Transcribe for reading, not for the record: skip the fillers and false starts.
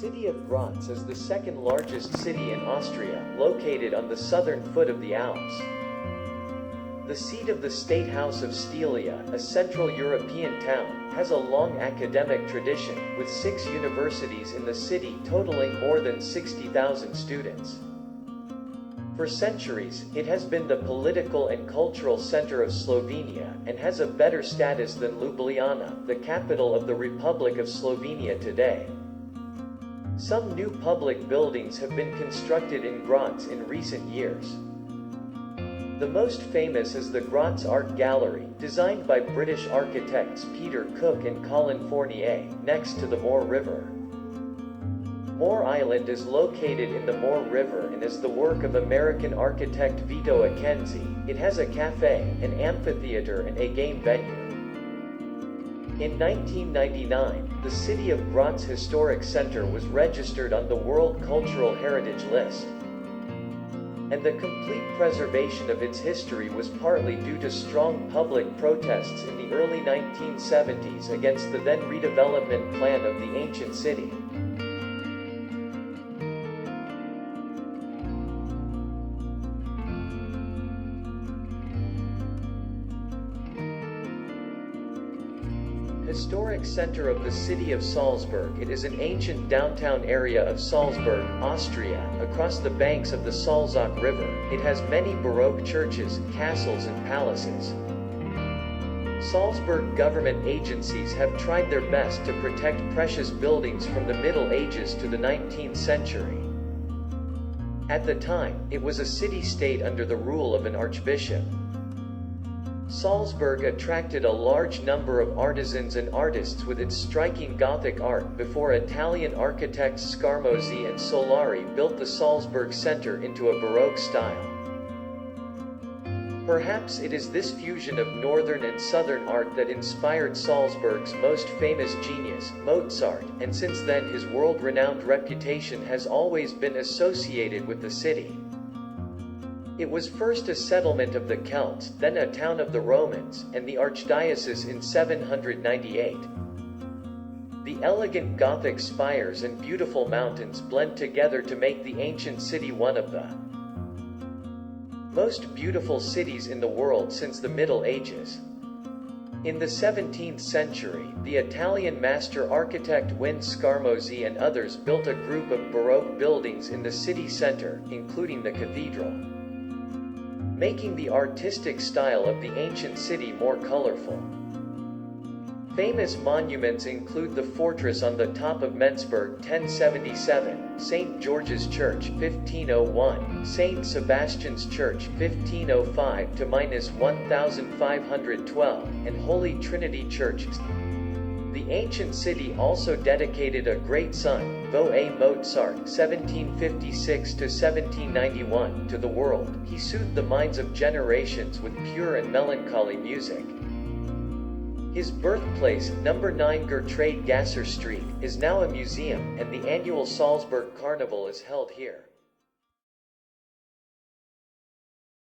city of Graz is the second largest city in Austria, located on the southern foot of the Alps. The seat of the State House of Stelia, a Central European town, has a long academic tradition, with 6 universities in the city totaling more than 60,000 students. For centuries, it has been the political and cultural center of Slovenia, and has a better status than Ljubljana, the capital of the Republic of Slovenia today. Some new public buildings have been constructed in Graz in recent years. The most famous is the Graz Art Gallery, designed by British architects Peter Cook and Colin Fournier, next to the Moor River. Moor Island is located in the Moor River and is the work of American architect Vito Accenzi. It has a cafe, an amphitheater and a game venue. In 1999, the city of Graz Historic Center was registered on the World Cultural Heritage List. And the complete preservation of its history was partly due to strong public protests in the early 1970s against the then redevelopment plan of the ancient city. Historic center of the city of Salzburg. It is an ancient downtown area of Salzburg, Austria, across the banks of the Salzach River. It has many Baroque churches, castles and palaces. Salzburg government agencies have tried their best to protect precious buildings from the Middle Ages to the 19th century. At the time, it was a city-state under the rule of an archbishop. Salzburg attracted a large number of artisans and artists with its striking Gothic art before Italian architects Scarmozi and Solari built the Salzburg Center into a Baroque style. Perhaps it is this fusion of northern and southern art that inspired Salzburg's most famous genius, Mozart, and since then his world-renowned reputation has always been associated with the city. It was first a settlement of the Celts, then a town of the Romans, and the archdiocese in 798. The elegant Gothic spires and beautiful mountains blend together to make the ancient city one of the most beautiful cities in the world since the Middle Ages. In the 17th century, the Italian master architect Scarmozi and others built a group of Baroque buildings in the city center, including the cathedral, making the artistic style of the ancient city more colorful. Famous monuments include the fortress on the top of Mentzberg 1077, St. George's Church 1501, St. Sebastian's Church 1505-1512, and Holy Trinity Church. The ancient city also dedicated a great son, Mozart 1756-1791, to the world. He soothed the minds of generations with pure and melancholy music. His birthplace, number 9 Gertrude Gasser Street, is now a museum, and the annual Salzburg Carnival is held here.